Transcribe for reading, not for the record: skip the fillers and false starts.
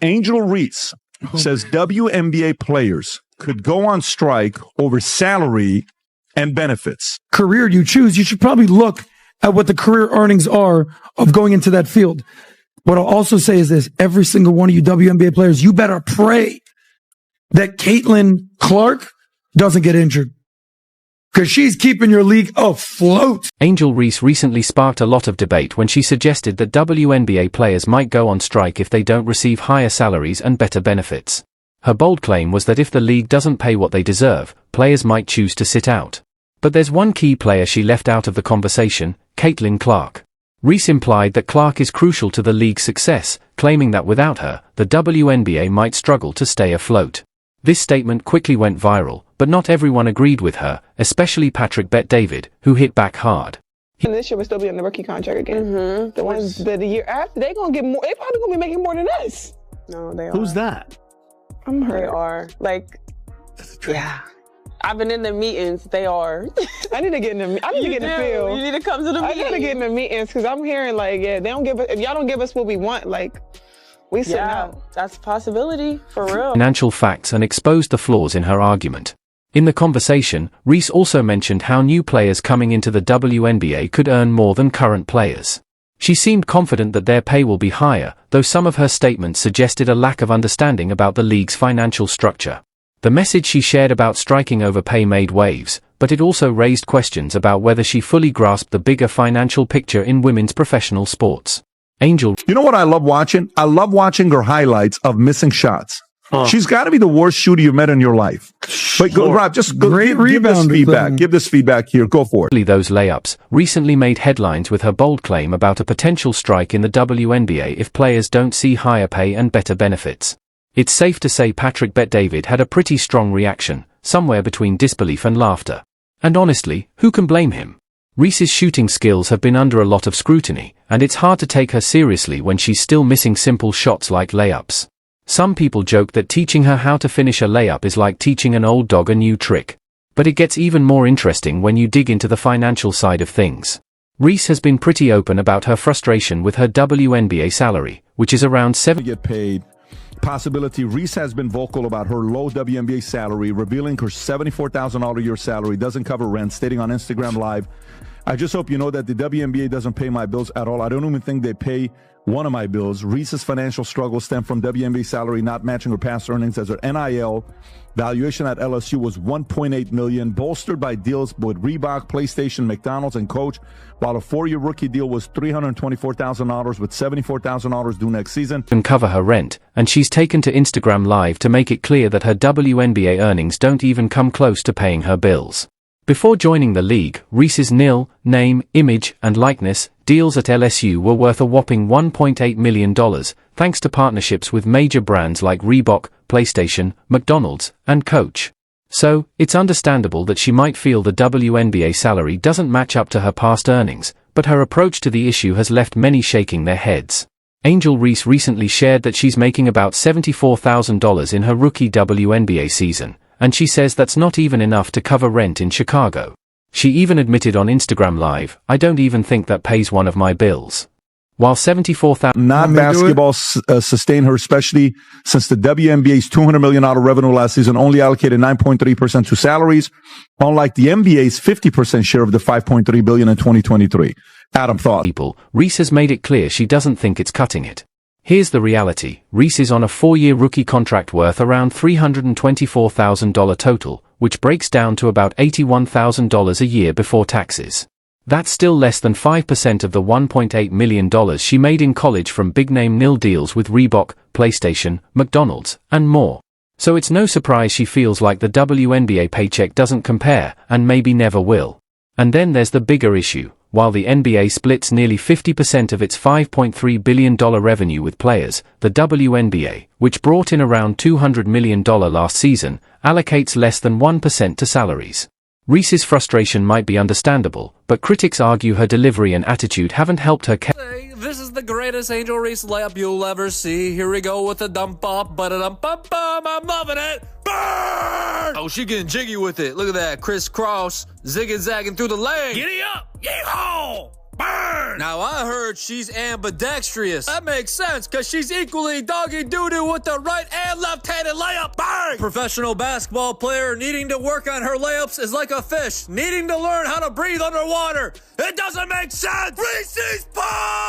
Angel Reese says WNBA players could go on strike over salary and benefits. Career you choose, you should probably look at what the career earnings are of going into that field. What I'll also say is this: every single one of you WNBA players, you better pray that Caitlin Clark doesn't get injured, because she's keeping your league afloat. Angel Reese recently sparked a lot of debate when she suggested that WNBA players might go on strike if they don't receive higher salaries and better benefits. Her bold claim was that if the league doesn't pay what they deserve, players might choose to sit out. But there's one key player she left out of the conversation: Caitlin Clark. Reese implied that Clark is crucial to the league's success, claiming that without her, the WNBA might struggle to stay afloat. This statement quickly went viral, but not everyone agreed with her, especially Patrick Bet-David, who hit back hard. This year will still be on the rookie contract again. The ones that the year after, they gonna get more. They probably gonna be making more than us. No, they are. Who's that? I'm hurt. They are. Like, yeah. I've been in the meetings. They are. I need to get in the. I need to get in the field. You need to come to the meetings. I gotta get in the meetings because I'm hearing like, yeah, they don't give us. If y'all don't give us what we want, like, we sit out. That's a possibility for real. Financial facts and exposed the flaws in her argument. In the conversation, Reese also mentioned how new players coming into the WNBA could earn more than current players. She seemed confident that their pay will be higher, though some of her statements suggested a lack of understanding about the league's financial structure. The message she shared about striking over pay made waves, but it also raised questions about whether she fully grasped the bigger financial picture in women's professional sports. Angel. You know what I love watching? I love watching her highlights of missing shots. She's got to be the worst shooter you've met in your life. But go, Rob, just go, give this feedback. Give this feedback here. Go for it. Those layups recently made headlines with her bold claim about a potential strike in the WNBA if players don't see higher pay and better benefits. It's safe to say Patrick Bet-David had a pretty strong reaction, somewhere between disbelief and laughter. And honestly, who can blame him? Reese's shooting skills have been under a lot of scrutiny, and it's hard to take her seriously when she's still missing simple shots like layups. Some people joke that teaching her how to finish a layup is like teaching an old dog a new trick. But it gets even more interesting when you dig into the financial side of things. Reese has been pretty open about her frustration with her WNBA salary, which is around $7 get paid. Possibility. Reese has been vocal about her low WNBA salary, revealing her $74,000 a year salary doesn't cover rent, stating on Instagram Live, "I just hope you know that the WNBA doesn't pay my bills at all. I don't even think they pay one of my bills." Reese's financial struggles stem from WNBA salary not matching her past earnings, as her NIL valuation at LSU was $1.8 million, bolstered by deals with Reebok, PlayStation, McDonald's, and Coach, while a 4-year rookie deal was $324,000 with $74,000 due next season. And cover her rent, and she's taken to Instagram Live to make it clear that her WNBA earnings don't even come close to paying her bills. Before joining the league, Reese's name, image, and likeness deals at LSU were worth a whopping $1.8 million, thanks to partnerships with major brands like Reebok, PlayStation, McDonald's, and Coach. So, it's understandable that she might feel the WNBA salary doesn't match up to her past earnings, but her approach to the issue has left many shaking their heads. Angel Reese recently shared that she's making about $74,000 in her rookie WNBA season, and she says that's not even enough to cover rent in Chicago. She even admitted on Instagram Live, "I don't even think that pays one of my bills." While $74,000 not basketball sustain her, especially since the WNBA's $200 million revenue last season only allocated 9.3% to salaries, unlike the NBA's 50% share of the $5.3 billion in 2023. Adam, thought. Reese has made it clear she doesn't think it's cutting it. Here's the reality: Reese is on a 4-year rookie contract worth around $324,000 total, which breaks down to about $81,000 a year before taxes. That's still less than 5% of the $1.8 million she made in college from big-name nil deals with Reebok, PlayStation, McDonald's, and more. So it's no surprise she feels like the WNBA paycheck doesn't compare, and maybe never will. And then there's the bigger issue. While the NBA splits nearly 50% of its $5.3 billion revenue with players, the WNBA, which brought in around $200 million last season, allocates less than 1% to salaries. Reese's frustration might be understandable, but critics argue her delivery and attitude haven't helped her. Hey, this is the greatest Angel Reese layup you'll ever see. Here we go with the dump up, ba-da-dum-bum-bum. I'm loving it. Burn! Oh, she getting jiggy with it. Look at that, crisscross, zigging zagging through the lane. Giddy up, yeehaw! Burn! Now I heard she's ambidextrous. That makes sense, because she's equally doggy doo-doo with the right and left-handed layup. Burn! Professional basketball player needing to work on her layups is like a fish needing to learn how to breathe underwater. It doesn't make sense! Reese's Puffs!